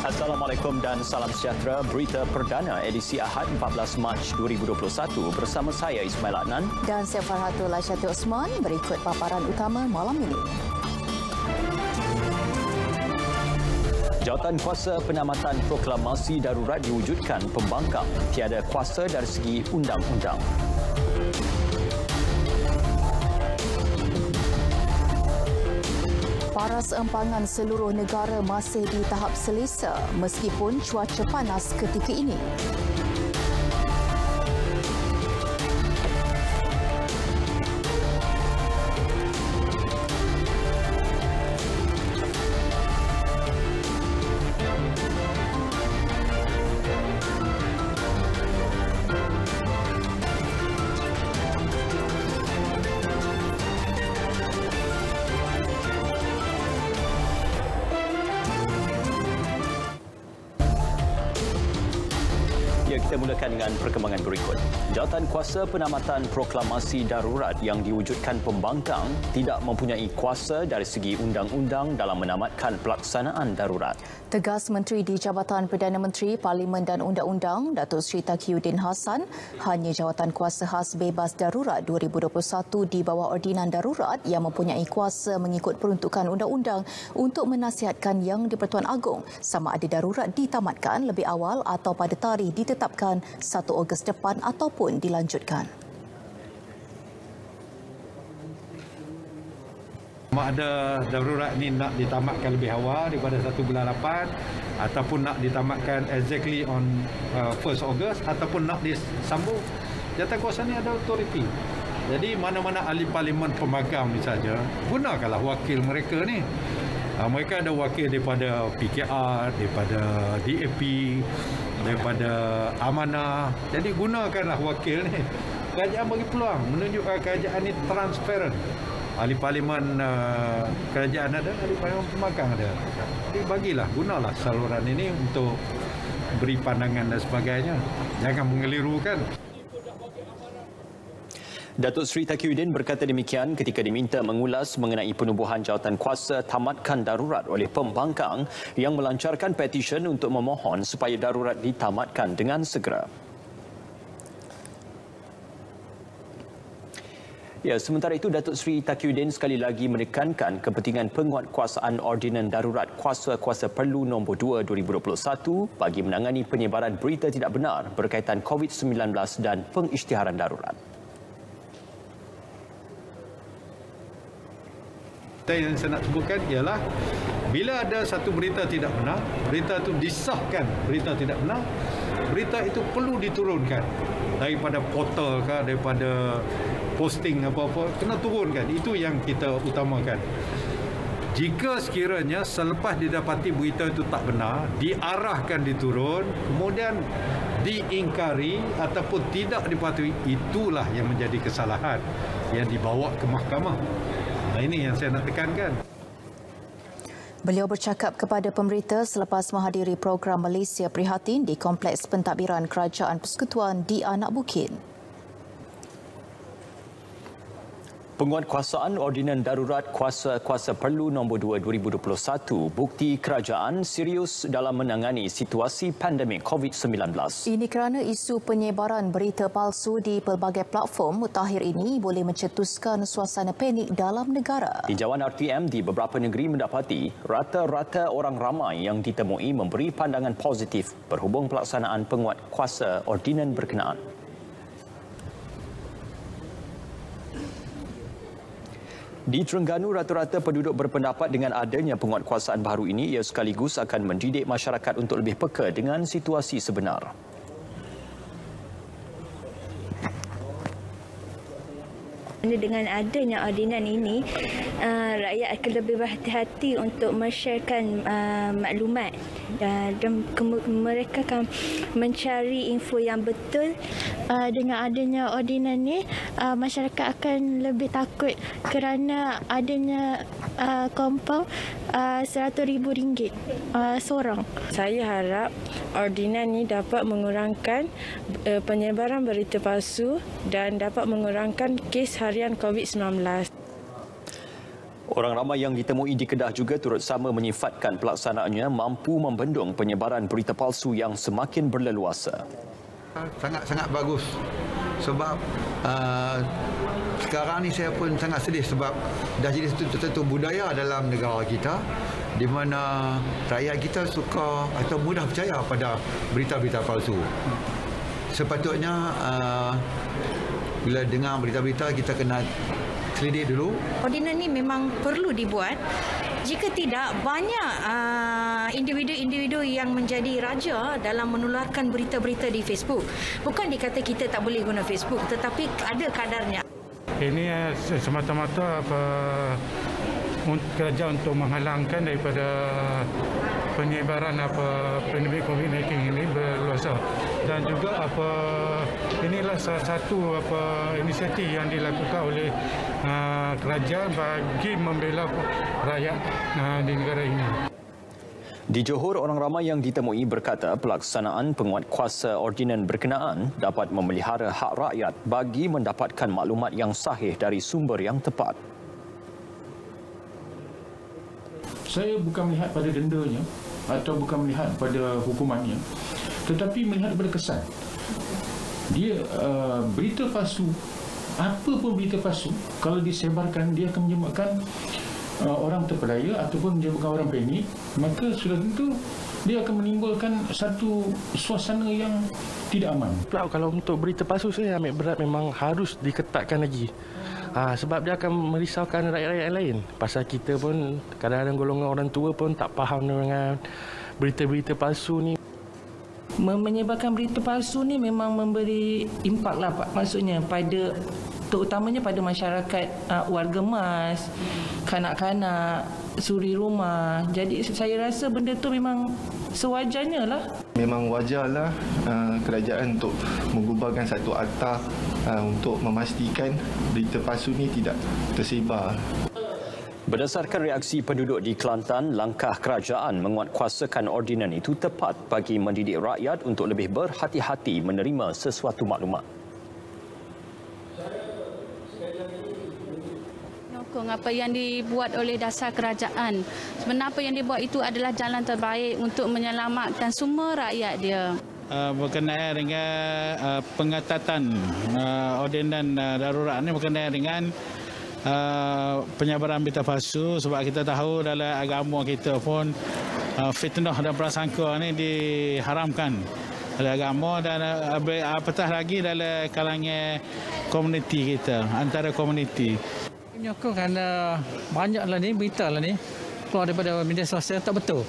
Assalamualaikum dan salam sejahtera. Berita perdana edisi Ahad 14 Mac 2021 bersama saya Ismail Adnan dan saya Farhatul Aisyati Osman. Berikut paparan utama malam ini. Jawatan kuasa penamatan proklamasi darurat diwujudkan pembangkang. Tiada kuasa dari segi undang-undang. Paras empangan seluruh negara masih di tahap selesa meskipun cuaca panas ketika ini. Kita mulakan dengan perkembangan berikut. Jawatan kuasa penamatan proklamasi darurat yang diwujudkan pembangkang tidak mempunyai kuasa dari segi undang-undang dalam menamatkan pelaksanaan darurat. Tegas Menteri di Jabatan Perdana Menteri, Parlimen dan Undang-Undang, Datuk Seri Taqiyuddin Hassan, hanya jawatan kuasa khas bebas darurat 2021 di bawah ordinan darurat yang mempunyai kuasa mengikut peruntukan undang-undang untuk menasihatkan Yang di-Pertuan Agong sama ada darurat ditamatkan lebih awal atau pada tarikh ditetapkan 1 Ogos depan ataupun dilanjutkan. Sama ada darurat ni nak ditamatkan lebih awal daripada 1 bulan 8 ataupun nak ditamatkan exactly on 1 Ogos ataupun nak disambung. Jawatan kuasa ni ada autoriti. Jadi mana-mana ahli parlimen pemagang ni saja, gunakanlah wakil mereka ni. Mereka ada wakil daripada PKR, daripada DAP, daripada Amanah. Jadi gunakanlah wakil ni. Kerajaan bagi peluang menunjukkan kerajaan ni transparent. Ahli parlimen kerajaan ada, ahli parlimen pemagang ada. Jadi bagilah, gunalah saluran ini untuk beri pandangan dan sebagainya. Jangan mengelirukan. Datuk Seri Taqiyuddin berkata demikian ketika diminta mengulas mengenai penubuhan jawatan kuasa tamatkan darurat oleh pembangkang yang melancarkan petisyen untuk memohon supaya darurat ditamatkan dengan segera. Ya, sementara itu Datuk Seri Taqiyuddin sekali lagi menekankan kepentingan penguatkuasaan Ordinan Darurat Kuasa-Kuasa Perlu Nombor 2 2021 bagi menangani penyebaran berita tidak benar berkaitan COVID-19 dan pengisytiharan darurat. Yang saya nak sebutkan ialah bila ada satu berita tidak benar, berita itu disahkan berita tidak benar, berita itu perlu diturunkan daripada portal ke, daripada posting apa-apa, kena turunkan. Itu yang kita utamakan. Jika sekiranya selepas didapati berita itu tak benar, diarahkan diturun, kemudian diingkari ataupun tidak dipatuhi, itulah yang menjadi kesalahan yang dibawa ke mahkamah. Nah, ini yang saya nak tekankan. Beliau bercakap kepada pemberita selepas menghadiri program Malaysia Prihatin di Kompleks Pentadbiran Kerajaan Persekutuan di Anak Bukit. Penguatkuasaan Ordinan Darurat Kuasa-Kuasa Perlu Nombor 2 2021 bukti kerajaan serius dalam menangani situasi pandemik COVID-19. Ini kerana isu penyebaran berita palsu di pelbagai platform mutakhir ini boleh mencetuskan suasana panik dalam negara. Tinjauan RTM di beberapa negeri mendapati rata-rata orang ramai yang ditemui memberi pandangan positif berhubung pelaksanaan penguatkuasa ordinan berkenaan. Di Terengganu, rata-rata penduduk berpendapat dengan adanya penguatkuasaan baru ini ia sekaligus akan mendidik masyarakat untuk lebih peka dengan situasi sebenar. Dengan adanya ordinan ini, rakyat akan lebih berhati-hati untuk men-sharekan maklumat dan mereka akan mencari info yang betul. Dengan adanya ordinan ini, masyarakat akan lebih takut kerana adanya kompon RM100,000 seorang. Saya harap ordinan ini dapat mengurangkan penyebaran berita palsu dan dapat mengurangkan kes harian COVID-19. Orang ramai yang ditemui di Kedah juga turut sama menyifatkan pelaksanaannya mampu membendung penyebaran berita palsu yang semakin berleluasa. Sangat bagus sebab sekarang ni saya pun sangat sedih sebab dah jadi satu budaya dalam negara kita di mana rakyat kita suka atau mudah percaya pada berita-berita palsu. Sepatutnya bila dengar berita-berita kita kena selidik dulu. Ordinan ni memang perlu dibuat. Jika tidak, banyak individu-individu yang menjadi raja dalam menularkan berita-berita di Facebook. Bukan dikata kita tak boleh guna Facebook, tetapi ada kadarnya. Ini semata-mata kerja untuk menghalangkan daripada penyebaran pandemik COVID-19 ini berluasa, dan juga inilah salah satu inisiatif yang dilakukan oleh kerajaan bagi membela rakyat di negara ini. Di Johor, orang ramai yang ditemui berkata pelaksanaan penguatkuasa ordinan berkenaan dapat memelihara hak rakyat bagi mendapatkan maklumat yang sahih dari sumber yang tepat. Saya bukan melihat pada dendanya atau bukan melihat pada hukumannya, tetapi melihat pada kesan. Dia berita palsu, apa pun berita palsu, kalau disebarkan dia akan menyebabkan orang terpedaya ataupun menyebabkan orang panik, maka sudah tentu dia akan menimbulkan satu suasana yang tidak aman. Kalau untuk berita palsu saya ambil berat, memang harus diketatkan lagi. Sebab dia akan merisaukan rakyat-rakyat lain. Pasal kita pun kadang-kadang golongan orang tua pun tak faham dengan berita-berita palsu ni. Menyebarkan berita palsu ni memang memberi impak lah, maksudnya pada terutamanya pada masyarakat warga emas, kanak-kanak, suri rumah. Jadi saya rasa benda tu memang sewajarnya lah. Memang wajarlah kerajaan untuk menggubahkan satu akta untuk memastikan berita palsu ni tidak tersebar. Berdasarkan reaksi penduduk di Kelantan, langkah kerajaan menguatkuasakan ordinan itu tepat bagi mendidik rakyat untuk lebih berhati-hati menerima sesuatu maklumat. Apa yang dibuat oleh dasar kerajaan. Sebenarnya apa yang dibuat itu adalah jalan terbaik untuk menyelamatkan semua rakyat dia. Berkenaan dengan pengetatan ordinan darurat ini berkenaan dengan penyebaran berita palsu, sebab kita tahu dalam agama kita pun fitnah dan prasangka ini diharamkan dalam agama, dan apatah lagi dalam kalangan komuniti kita, antara komuniti. Menyokong kerana banyaklah ni berita lah ni keluar daripada media sosial tak betul.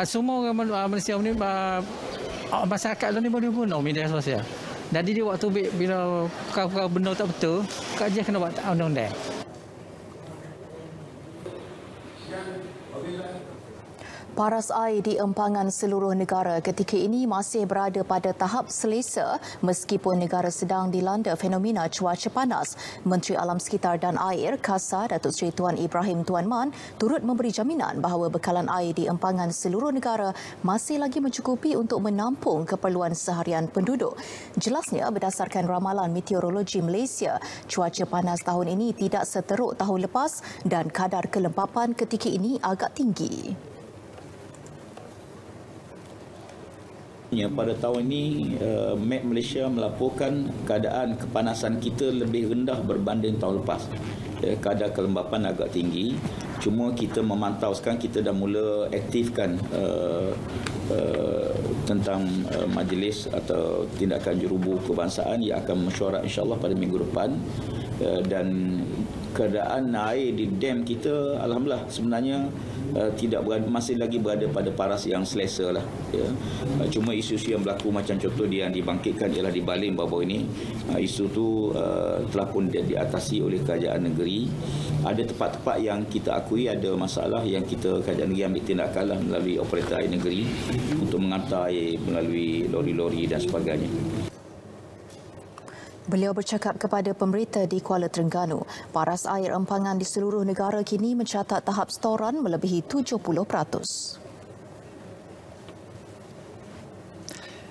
Semua orang Malaysia ni, masyarakat ni boleh guna media sosial. Jadi di waktu bila perkara benda tak betul, kajian kena buat undang-undang. Paras air di empangan seluruh negara ketika ini masih berada pada tahap selesa meskipun negara sedang dilanda fenomena cuaca panas. Menteri Alam Sekitar dan Air KASA Datuk Seri Tuan Ibrahim Tuan Man turut memberi jaminan bahawa bekalan air di empangan seluruh negara masih lagi mencukupi untuk menampung keperluan seharian penduduk. Jelasnya, berdasarkan ramalan meteorologi Malaysia, cuaca panas tahun ini tidak seteruk tahun lepas dan kadar kelembapan ketika ini agak tinggi. Pada tahun ini, Met Malaysia melaporkan keadaan kepanasan kita lebih rendah berbanding tahun lepas. Kadar kelembapan agak tinggi. Cuma kita memantau sekarang, kita dah mula aktifkan tentang majlis atau tindakan jurubu kebangsaan yang akan mesyuarat insyaAllah pada minggu depan. Dan keadaan air di dam kita alhamdulillah sebenarnya masih lagi berada pada paras yang selesa lah, ya. Cuma isu-isu yang berlaku macam contoh yang dibangkitkan ialah di Balim baru-baru ini, isu tu telah pun diatasi oleh kerajaan negeri. Ada tempat-tempat yang kita akui ada masalah yang kerajaan negeri ambil tindakan lah melalui operator air negeri untuk menghantar air melalui lori-lori dan sebagainya. Beliau bercakap kepada pemberita di Kuala Terengganu. Paras air empangan di seluruh negara kini mencatat tahap storan melebihi 70%.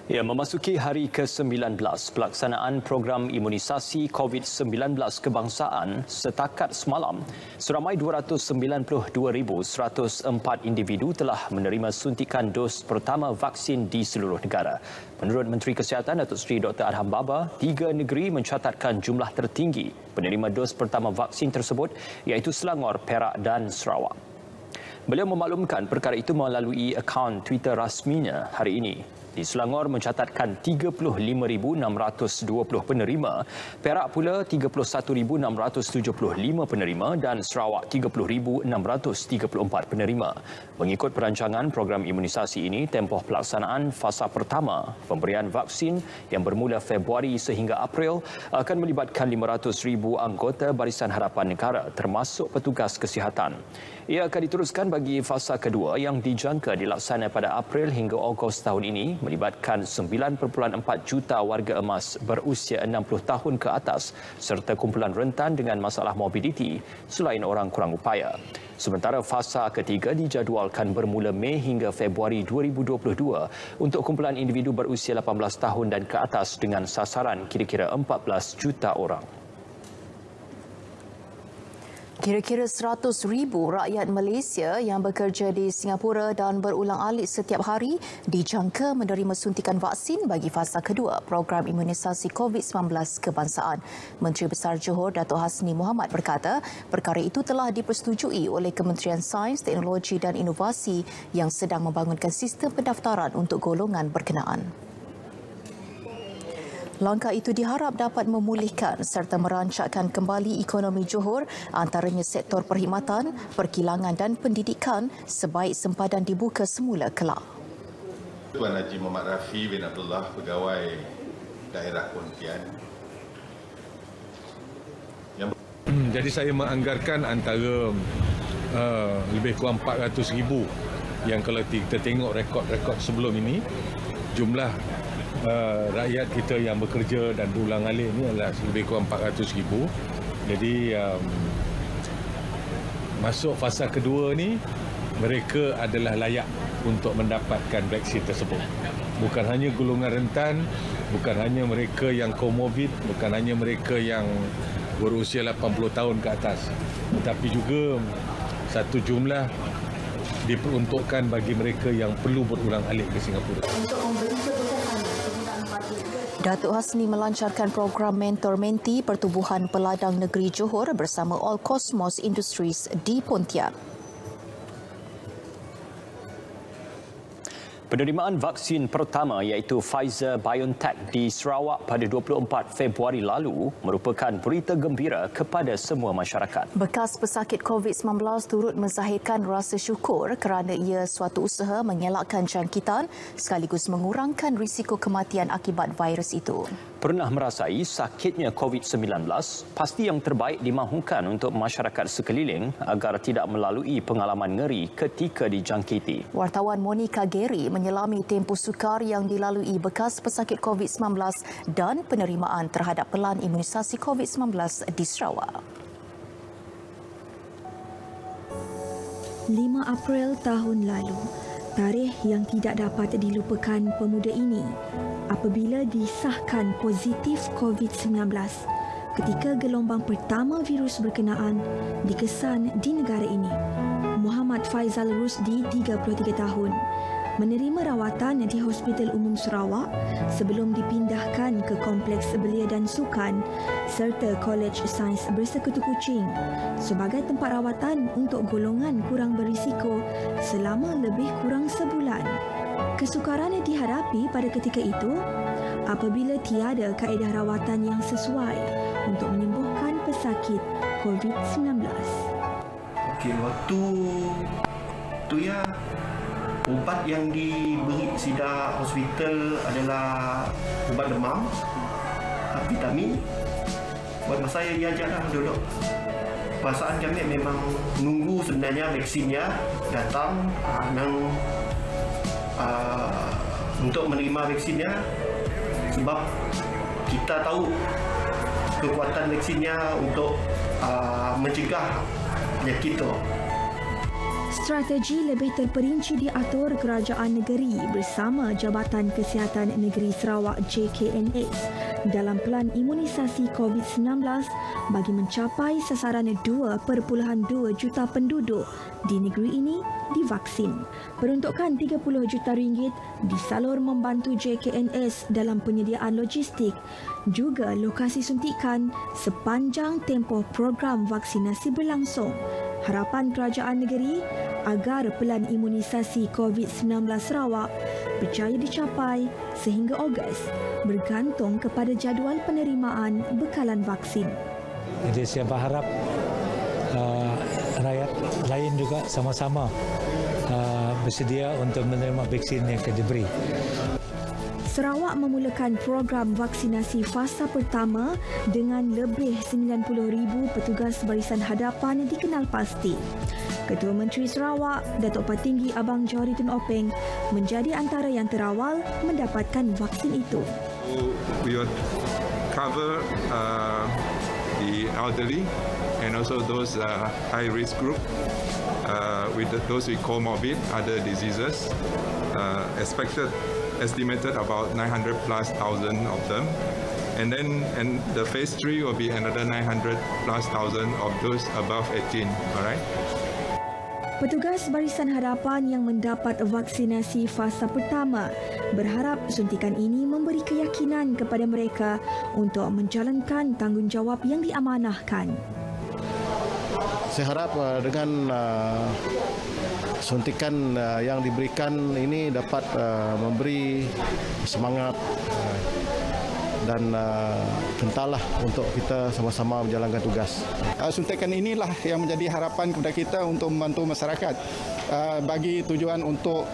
Ya, memasuki hari ke-19 pelaksanaan program imunisasi COVID-19 kebangsaan setakat semalam, seramai 292,104 individu telah menerima suntikan dos pertama vaksin di seluruh negara. Menurut Menteri Kesihatan Datuk Seri Dr. Adham Baba, 3 negeri mencatatkan jumlah tertinggi penerima dos pertama vaksin tersebut iaitu Selangor, Perak dan Sarawak. Beliau memaklumkan perkara itu melalui akaun Twitter rasminya hari ini. Di Selangor mencatatkan 35,620 penerima, Perak pula 31,675 penerima dan Sarawak 30,634 penerima. Mengikut perancangan program imunisasi ini, tempoh pelaksanaan fasa pertama pemberian vaksin yang bermula Februari sehingga April akan melibatkan 500,000 anggota Barisan Harapan Negara termasuk petugas kesihatan. Ia akan diteruskan bagi fasa kedua yang dijangka dilaksana pada April hingga Ogos tahun ini, melibatkan 9.4 juta warga emas berusia 60 tahun ke atas serta kumpulan rentan dengan masalah mobiliti selain orang kurang upaya. Sementara fasa ketiga dijadualkan bermula Mei hingga Februari 2022 untuk kumpulan individu berusia 18 tahun dan ke atas dengan sasaran kira-kira 14 juta orang. Kira-kira 100,000 rakyat Malaysia yang bekerja di Singapura dan berulang-alik setiap hari dijangka menerima suntikan vaksin bagi fasa kedua program imunisasi COVID-19 kebangsaan. Menteri Besar Johor Datuk Hasni Mohamad berkata, perkara itu telah dipersetujui oleh Kementerian Sains, Teknologi dan Inovasi yang sedang membangunkan sistem pendaftaran untuk golongan berkenaan. Langkah itu diharap dapat memulihkan serta merancakkan kembali ekonomi Johor, antaranya sektor perkhidmatan, perkilangan dan pendidikan sebaik sempadan dibuka semula kelak. Tuan Haji Muhammad Rafi bin Abdullah, Pegawai Daerah Pontian. Jadi saya menganggarkan antara lebih kurang 400,000 yang kalau kita tengok rekod-rekod sebelum ini, jumlah rakyat kita yang bekerja dan berulang-alik ini adalah lebih kurang 400,000. Jadi masuk fasa kedua ni, mereka adalah layak untuk mendapatkan vaksin tersebut. Bukan hanya golongan rentan, bukan hanya mereka yang komorbid, bukan hanya mereka yang berusia 80 tahun ke atas, tetapi juga satu jumlah diperuntukkan bagi mereka yang perlu berulang-alik ke Singapura. Datuk Hasni melancarkan program mentor-menti Pertubuhan Peladang Negeri Johor bersama All Cosmos Industries di Pontian. Penerimaan vaksin pertama iaitu Pfizer-BioNTech di Sarawak pada 24 Februari lalu merupakan berita gembira kepada semua masyarakat. Bekas pesakit COVID-19 turut menzahirkan rasa syukur kerana ia suatu usaha mengelakkan jangkitan sekaligus mengurangkan risiko kematian akibat virus itu. Pernah merasai sakitnya COVID-19, pasti yang terbaik dimahukan untuk masyarakat sekeliling agar tidak melalui pengalaman ngeri ketika dijangkiti. Wartawan Monica Gary menyelami tempoh sukar yang dilalui bekas pesakit COVID-19 dan penerimaan terhadap pelan imunisasi COVID-19 di Sarawak. 5 April tahun lalu, tarikh yang tidak dapat dilupakan pemuda ini apabila disahkan positif COVID-19 ketika gelombang pertama virus berkenaan dikesan di negara ini. Muhammad Faizal Rusdi, 33 tahun, menerima rawatan di Hospital Umum Sarawak sebelum dipindahkan ke Kompleks Belia dan Sukan serta College Sains Bersekutu Kuching sebagai tempat rawatan untuk golongan kurang berisiko selama lebih kurang sebulan. Kesukaran dihadapi pada ketika itu apabila tiada kaedah rawatan yang sesuai untuk menyembuhkan pesakit COVID-19. Okey, waktu tu ya, ubat yang diberi Sida Hospital adalah ubat demam, vitamin. Buat masa saya diajar duduk. Perasaan kami memang menunggu sebenarnya vaksinnya datang untuk menerima vaksinnya, sebab kita tahu kekuatan vaksinnya untuk mencegah penyakit itu. Strategi lebih terperinci diatur Kerajaan Negeri bersama Jabatan Kesihatan Negeri Sarawak JKNS dalam pelan imunisasi COVID-19 bagi mencapai sasaran 2.2 juta penduduk di negeri ini divaksin. Peruntukan RM30 juta disalur membantu JKNS dalam penyediaan logistik, juga lokasi suntikan sepanjang tempoh program vaksinasi berlangsung. Harapan Kerajaan Negeri agar pelan imunisasi COVID-19 Sarawak berjaya dicapai sehingga Ogos bergantung kepada jadual penerimaan bekalan vaksin. Jadi saya berharap rakyat lain juga sama-sama bersedia untuk menerima vaksin yang akan diberi. Sarawak memulakan program vaksinasi fasa pertama dengan lebih 90,000 petugas barisan hadapan dikenal pasti. Ketua Menteri Sarawak, Datuk Patinggi Abang Johari Tun Openg, menjadi antara yang terawal mendapatkan vaksin itu. We will cover the elderly and also those high-risk group with those with comorbid other diseases. Estimated about 900,000+ of them, and the phase 3 will be another 900,000+ of those above 18. Alright. Petugas barisan hadapan yang mendapat vaksinasi fasa pertama berharap suntikan ini memberi keyakinan kepada mereka untuk menjalankan tanggungjawab yang diamanahkan. Saya harap dengan suntikan yang diberikan ini dapat memberi semangat dan kentallah untuk kita sama-sama menjalankan tugas. Suntikan inilah yang menjadi harapan kepada kita untuk membantu masyarakat bagi tujuan untuk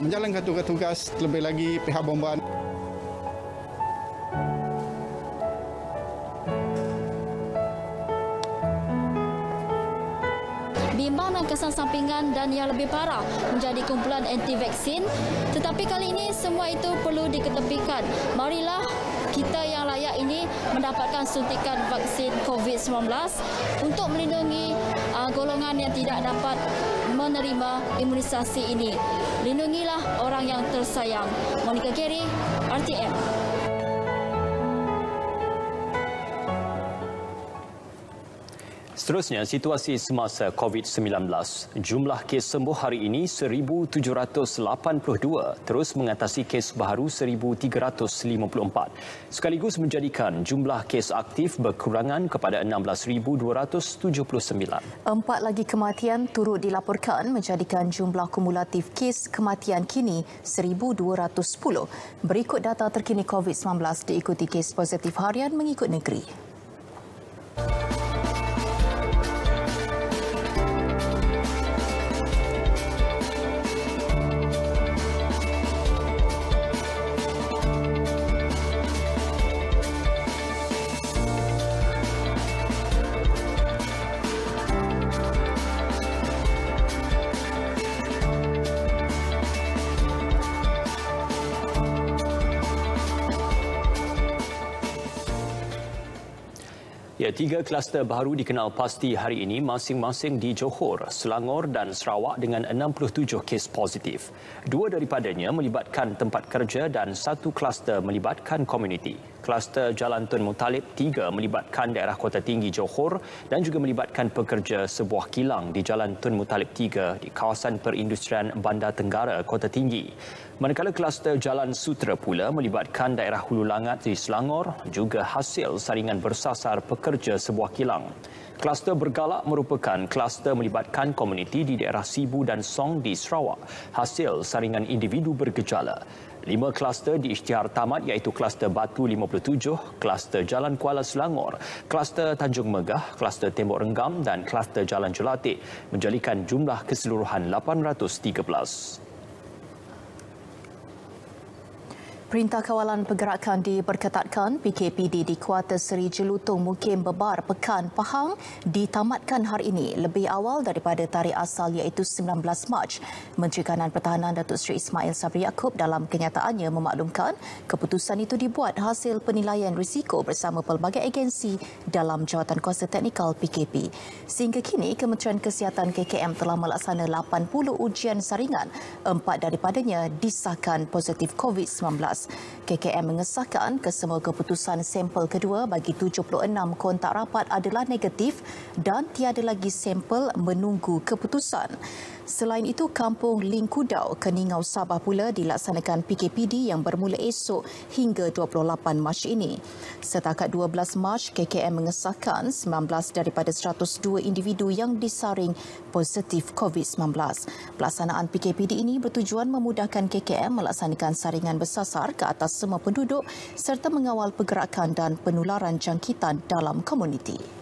menjalankan tugas-tugas terlebih lagi pihak bomban. Bimbang dan kesan sampingan dan yang lebih parah menjadi kumpulan anti-vaksin. Tetapi kali ini semua itu perlu diketepikan. Marilah kita yang layak ini mendapatkan suntikan vaksin COVID-19 untuk melindungi golongan yang tidak dapat menerima imunisasi ini. Lindungilah orang yang tersayang. Monica Gary, RTM. Seterusnya, situasi semasa COVID-19. Jumlah kes sembuh hari ini 1,782, terus mengatasi kes baru 1,354. Sekaligus menjadikan jumlah kes aktif berkurangan kepada 16,279. 4 lagi kematian turut dilaporkan menjadikan jumlah kumulatif kes kematian kini 1,210. Berikut data terkini COVID-19 diikuti kes positif harian mengikut negeri. Ya, 3 kluster baru dikenal pasti hari ini masing-masing di Johor, Selangor dan Sarawak dengan 67 kes positif. 2 daripadanya melibatkan tempat kerja dan 1 kluster melibatkan komuniti. Kluster Jalan Tun Muttalib 3 melibatkan daerah Kota Tinggi Johor dan juga melibatkan pekerja sebuah kilang di Jalan Tun Muttalib 3 di kawasan perindustrian Bandar Tenggara, Kota Tinggi. Manakala kluster Jalan Sutera pula melibatkan daerah Hulu Langat di Selangor, juga hasil saringan bersasar pekerja sebuah kilang. Kluster Bergalak merupakan kluster melibatkan komuniti di daerah Sibu dan Song di Sarawak, hasil saringan individu bergejala. 5 kluster di isytihar tamat iaitu kluster Batu 57, kluster Jalan Kuala Selangor, kluster Tanjung Megah, kluster Tembok Renggam dan kluster Jalan Jelatik menjadikan jumlah keseluruhan 813. Perintah Kawalan Pergerakan diperketatkan. PKPD di Kuarter Seri Jelutong Mukim Bebar Pekan Pahang ditamatkan hari ini lebih awal daripada tarikh asal iaitu 19 Mac. Menteri Kanan Pertahanan Datuk Seri Ismail Sabri Yaakob dalam kenyataannya memaklumkan keputusan itu dibuat hasil penilaian risiko bersama pelbagai agensi dalam Jawatankuasa Teknikal PKP. Sehingga kini Kementerian Kesihatan KKM telah melaksana 80 ujian saringan, 4 daripadanya disahkan positif COVID-19. KKM mengesahkan kesemua keputusan sampel kedua bagi 76 kontak rapat adalah negatif dan tiada lagi sampel menunggu keputusan. Selain itu, Kampung Lingkudau, Keningau, Sabah pula dilaksanakan PKPD yang bermula esok hingga 28 Mac ini. Setakat 12 Mac, KKM mengesahkan 19 daripada 102 individu yang disaring positif COVID-19. Pelaksanaan PKPD ini bertujuan memudahkan KKM melaksanakan saringan bersasar ke atas semua penduduk serta mengawal pergerakan dan penularan jangkitan dalam komuniti.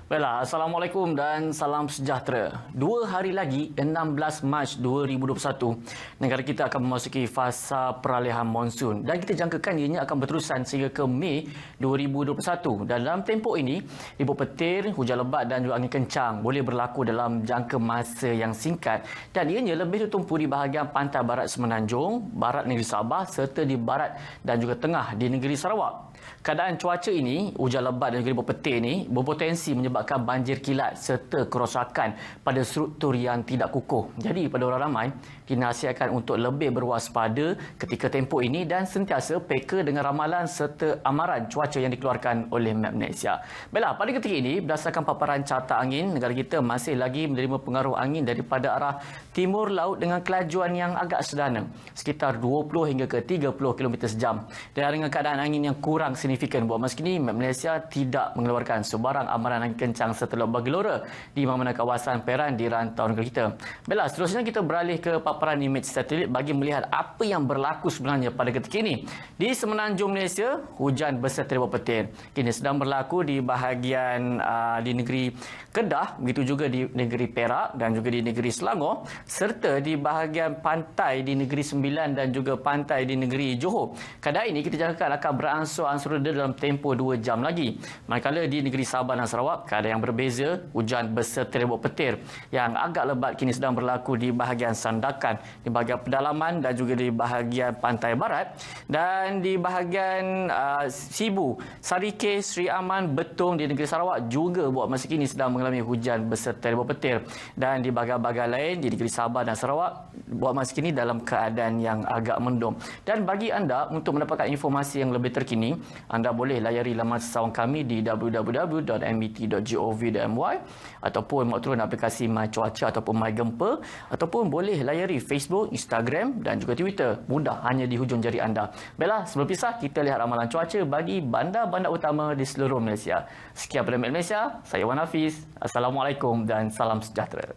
Baiklah, Assalamualaikum dan salam sejahtera. 2 hari lagi, 16 Mac 2021, negara kita akan memasuki fasa peralihan monsun dan kita jangkakan ianya akan berterusan sehingga ke Mei 2021. Dan dalam tempoh ini, ribut petir, hujan lebat dan juga angin kencang boleh berlaku dalam jangka masa yang singkat dan ianya lebih ditumpu di bahagian pantai barat Semenanjung, barat negeri Sabah serta di barat dan juga tengah di negeri Sarawak. Keadaan cuaca ini, hujan lebat dan juga ribut petir ini berpotensi menyebabkan banjir kilat serta kerosakan pada struktur yang tidak kukuh. Jadi pada orang ramai dinasihatkan untuk lebih berwaspada ketika tempoh ini dan sentiasa peka dengan ramalan serta amaran cuaca yang dikeluarkan oleh Met Malaysia. Baiklah, pada ketika ini berdasarkan paparan carta angin, negara kita masih lagi menerima pengaruh angin daripada arah timur laut dengan kelajuan yang agak sederhana, sekitar 20 hingga ke 30 km sejam. Dan dengan keadaan angin yang kurang signifikan buat masa kini, Met Malaysia tidak mengeluarkan sebarang amaran angin kencang serta lembab gelora di mana-mana kawasan Peran di rantau negara kita. Baiklah, seterusnya kita beralih ke paparan imej satelit bagi melihat apa yang berlaku sebenarnya pada ketika ini. Di Semenanjung Malaysia, hujan berserta ribut petir kini sedang berlaku di bahagian di negeri Kedah, begitu juga di negeri Perak dan juga di negeri Selangor serta di bahagian pantai di negeri Sembilan dan juga pantai di negeri Johor. Keadaan ini kita jangkakan akan beransur-ansur reda dalam tempoh 2 jam lagi. Manakala di negeri Sabah dan Sarawak, keadaan yang berbeza, hujan berserta ribut petir yang agak lebat kini sedang berlaku di bahagian Sandakan, di bahagian pedalaman dan juga di bahagian pantai barat dan di bahagian Sibu, Sarike, Sri Aman, Betong di negeri Sarawak juga buat masa kini sedang mengalami hujan berserta ribut petir dan di bahagian-bahagian lain di negeri Sabah dan Sarawak buat masa kini dalam keadaan yang agak mendung. Dan bagi anda untuk mendapatkan informasi yang lebih terkini, anda boleh layari laman sesawang kami di www.met.gov.my ataupun mahu turun aplikasi My Cuaca ataupun My Gempa ataupun boleh layari Facebook, Instagram dan juga Twitter. Mudah, hanya di hujung jari anda. Baiklah, sebelum pisah kita lihat ramalan cuaca bagi bandar-bandar utama di seluruh Malaysia. Sekian daripada Malaysia, saya Wan Hafiz. Assalamualaikum dan salam sejahtera.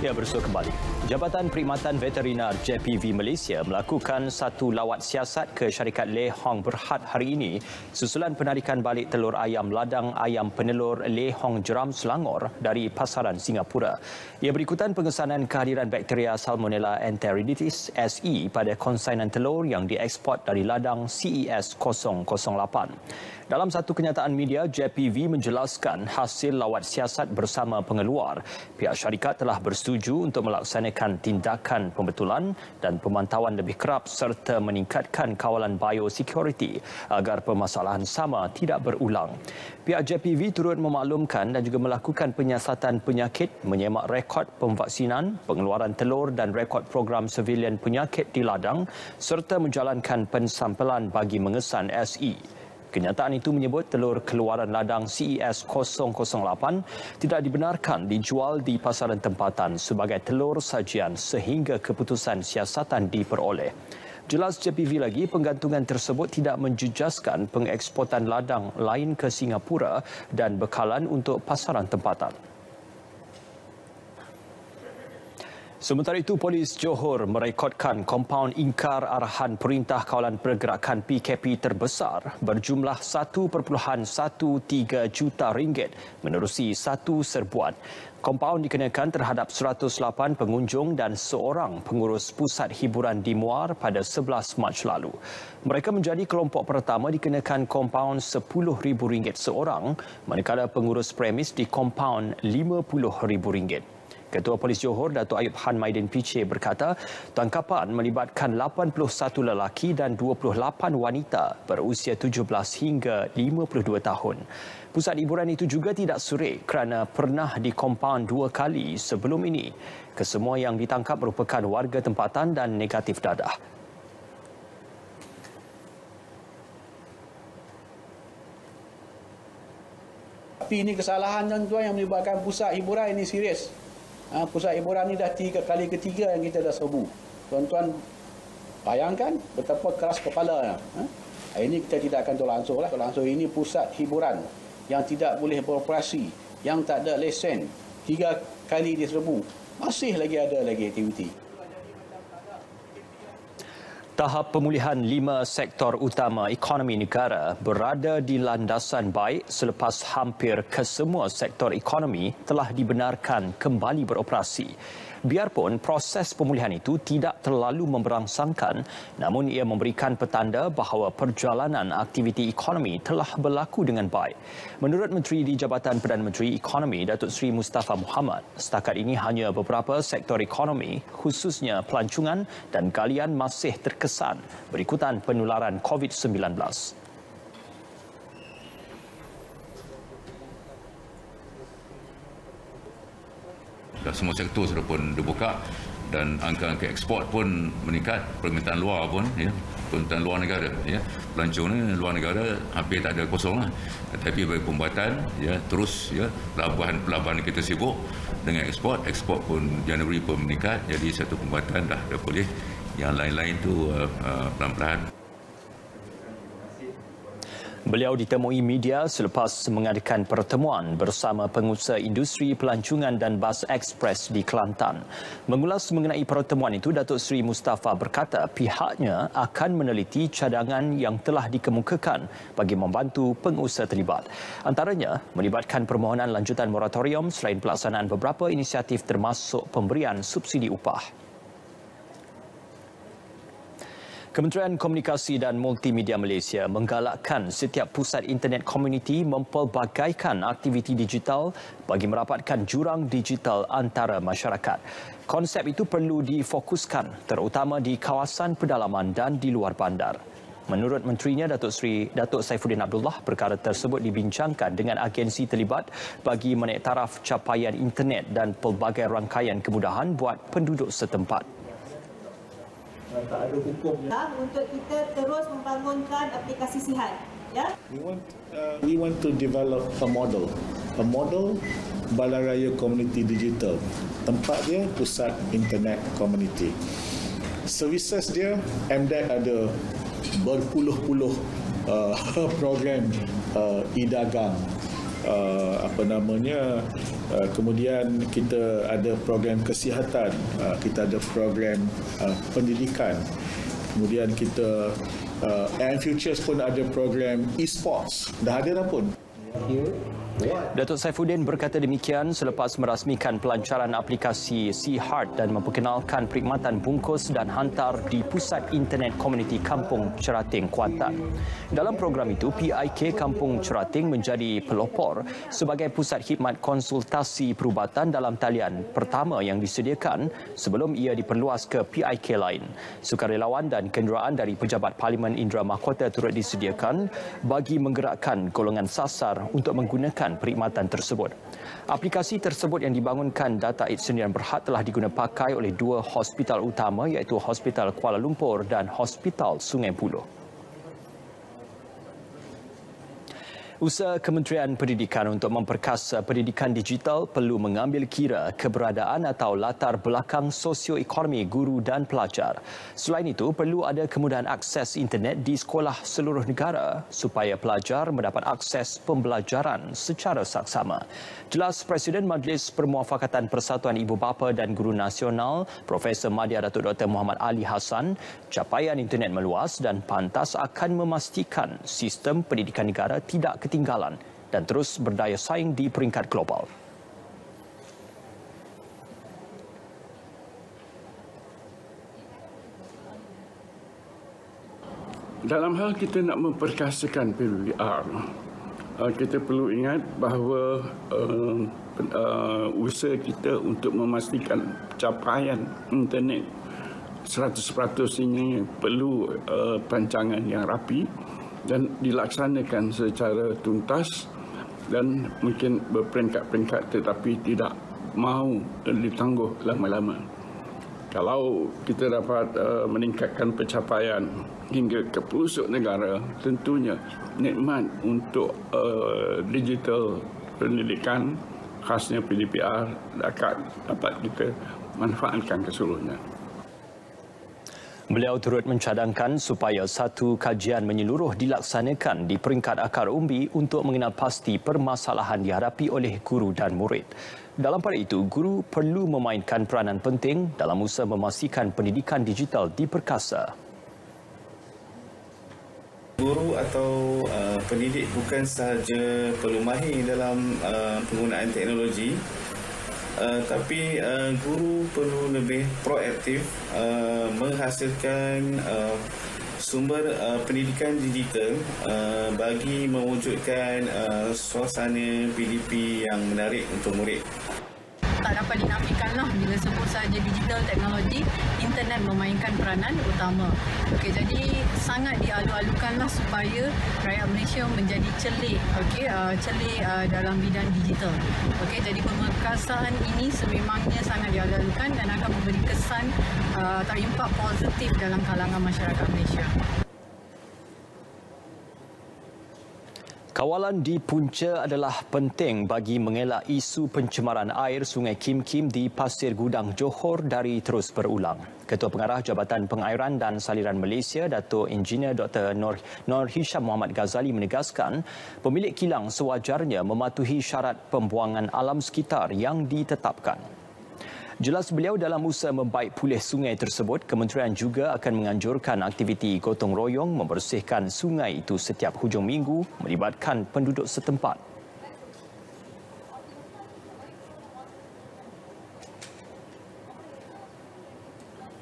Ya, bersua kembali. Jabatan Perkhidmatan Veterinar JPV Malaysia melakukan satu lawat siasat ke syarikat Le Hong Berhad hari ini susulan penarikan balik telur ayam ladang ayam penelur Le Hong Jeram Selangor dari pasaran Singapura. Ia berikutan pengesanan kehadiran bakteria Salmonella enteriditis SE pada konsainan telur yang dieksport dari ladang CES 008. Dalam satu kenyataan media, JPV menjelaskan hasil lawat siasat bersama pengeluar. Pihak syarikat telah bersetuju untuk melaksanakan tindakan pembetulan dan pemantauan lebih kerap serta meningkatkan kawalan biosecurity agar permasalahan sama tidak berulang. Pihak JPV turut memaklumkan dan juga melakukan penyiasatan penyakit, menyemak rekod pemvaksinan, pengeluaran telur dan rekod program surveillance penyakit di ladang serta menjalankan pensampelan bagi mengesan SE. Kenyataan itu menyebut telur keluaran ladang CES 008 tidak dibenarkan dijual di pasaran tempatan sebagai telur sajian sehingga keputusan siasatan diperoleh. Jelas JPV lagi, penggantungan tersebut tidak menjejaskan pengeksportan ladang lain ke Singapura dan bekalan untuk pasaran tempatan. Sementara itu, Polis Johor merekodkan kompaun ingkar arahan Perintah Kawalan Pergerakan PKP terbesar berjumlah 1.13 juta ringgit menerusi satu serbuan. Kompaun dikenakan terhadap 108 pengunjung dan seorang pengurus pusat hiburan di Muar pada 11 Mac lalu. Mereka menjadi kelompok pertama dikenakan kompaun RM10,000 seorang, manakala pengurus premis di kompaun RM50,000. Ketua Polis Johor, Datuk Ayub Han Maidin Piche berkata, tangkapan melibatkan 81 lelaki dan 28 wanita berusia 17 hingga 52 tahun. Pusat hiburan itu juga tidak surik kerana pernah dikompaun 2 kali sebelum ini. Kesemua yang ditangkap merupakan warga tempatan dan negatif dadah. Tapi ini kesalahan tuan-tuan yang melibatkan pusat hiburan ini serius. Pusat hiburan ini dah kali ketiga yang kita dah serbu. Tuan-tuan bayangkan betapa keras kepalanya. Ini kita tidak akan tolak ansur lah. Tolak ansur ini pusat hiburan yang tidak boleh beroperasi, yang tak ada lesen. 3 kali diserbu. Masih lagi ada aktiviti. Tahap pemulihan 5 sektor utama ekonomi negara berada di landasan baik selepas hampir kesemua sektor ekonomi telah dibenarkan kembali beroperasi. Biarpun proses pemulihan itu tidak terlalu memberangsangkan, namun ia memberikan petanda bahawa perjalanan aktiviti ekonomi telah berlaku dengan baik. Menurut Menteri di Jabatan Perdana Menteri Ekonomi, Datuk Seri Mustafa Muhammad, setakat ini hanya beberapa sektor ekonomi, khususnya pelancongan dan galian masih terkesan berikutan penularan COVID-19. Semua sektor sudah pun dibuka dan angka-angka ekspor pun meningkat, permintaan luar pun, permintaan luar negara, pelancong ni luar negara hampir tak ada kosong lah. Tetapi bagi pembuatan, terus pelabuhan kita sibuk dengan ekspor pun Januari pun meningkat, jadi satu pembuatan dah boleh, yang lain-lain tu pelan-pelan. Beliau ditemui media selepas mengadakan pertemuan bersama pengusaha industri pelancongan dan bas ekspres di Kelantan. Mengulas mengenai pertemuan itu, Datuk Seri Mustafa berkata pihaknya akan meneliti cadangan yang telah dikemukakan bagi membantu pengusaha terlibat. Antaranya, melibatkan permohonan lanjutan moratorium selain pelaksanaan beberapa inisiatif termasuk pemberian subsidi upah. Kementerian Komunikasi dan Multimedia Malaysia menggalakkan setiap pusat internet komuniti mempelbagaikan aktiviti digital bagi merapatkan jurang digital antara masyarakat. Konsep itu perlu difokuskan terutama di kawasan pedalaman dan di luar bandar. Menurut menterinya, Datuk Saifuddin Abdullah, perkara tersebut dibincangkan dengan agensi terlibat bagi menektaraf capaian internet dan pelbagai rangkaian kemudahan buat penduduk setempat. Tak ada hukumnya. Untuk kita terus membangunkan aplikasi sihat. We want to develop a model Balaraya Community Digital. Tempat dia pusat internet community. Services dia, MDEC ada berpuluh-puluh program e-dagang. kemudian kita ada program kesihatan, kita ada program pendidikan, kemudian kita and Futures pun ada program e-sports, dah ada dah pun. Datuk Saifuddin berkata demikian selepas merasmikan pelancaran aplikasi C-Heart dan memperkenalkan perkhidmatan bungkus dan hantar di Pusat Internet Komuniti Kampung Cerating, Kuantan. Dalam program itu, PIK Kampung Cerating menjadi pelopor sebagai pusat khidmat konsultasi perubatan dalam talian pertama yang disediakan sebelum ia diperluas ke PIK lain. Sukarelawan dan kenderaan dari Pejabat Parlimen Indra Mahkota turut disediakan bagi menggerakkan golongan sasar untuk menggunakan perkhidmatan tersebut. Aplikasi tersebut yang dibangunkan Data Eid Sdn Bhd telah diguna pakai oleh 2 hospital utama iaitu Hospital Kuala Lumpur dan Hospital Sungai Buloh. Usaha Kementerian Pendidikan untuk memperkasa pendidikan digital perlu mengambil kira keberadaan atau latar belakang sosioekonomi guru dan pelajar. Selain itu, perlu ada kemudahan akses internet di sekolah seluruh negara supaya pelajar mendapat akses pembelajaran secara saksama. Jelas Presiden Majlis Permuafakatan Persatuan Ibu Bapa dan Guru Nasional, Profesor Madya Datuk Dr. Muhammad Ali Hassan, capaian internet meluas dan pantas akan memastikan sistem pendidikan negara tidak ketinggalan dan terus berdaya saing di peringkat global. Dalam hal kita nak memperkasakan PBR, kita perlu ingat bahawa usaha kita untuk memastikan capaian internet 100% ini perlu perancangan yang rapi dan dilaksanakan secara tuntas dan mungkin berperingkat-peringkat tetapi tidak mahu ditangguh lama-lama. Kalau kita dapat meningkatkan pencapaian hingga ke pelosok negara, tentunya nikmat untuk digital pendidikan khasnya PDPR dapat kita manfaatkan keseluruhnya. Beliau turut mencadangkan supaya satu kajian menyeluruh dilaksanakan di peringkat akar umbi untuk mengenal pasti permasalahan dihadapi oleh guru dan murid. Dalam pada itu, guru perlu memainkan peranan penting dalam usaha memastikan pendidikan digital diperkasa. Guru atau pendidik bukan sahaja perlu mahir dalam penggunaan teknologi, tapi guru perlu lebih proaktif menghasilkan sumber pendidikan digital bagi mewujudkan suasana PDP yang menarik untuk murid. Tak dapat dinafikanlah bila sebut sahaja digital teknologi, internet memainkan peranan utama. Okey, jadi sangat dialu-alukanlah supaya rakyat Malaysia menjadi celik, celik dalam bidang digital. Okey, jadi pemerkasaan ini sememangnya sangat dialu-alukan dan akan memberi kesan atau impak positif dalam kalangan masyarakat Malaysia. Kawalan di punca adalah penting bagi mengelak isu pencemaran air Sungai Kim Kim di Pasir Gudang, Johor dari terus berulang. Ketua Pengarah Jabatan Pengairan dan Saliran Malaysia, Datuk Engineer Dr. Nur Hisham Muhammad Ghazali menegaskan, pemilik kilang sewajarnya mematuhi syarat pembuangan alam sekitar yang ditetapkan. Jelas beliau dalam usaha membaik pulih sungai tersebut, kementerian juga akan menganjurkan aktiviti gotong royong membersihkan sungai itu setiap hujung minggu melibatkan penduduk setempat.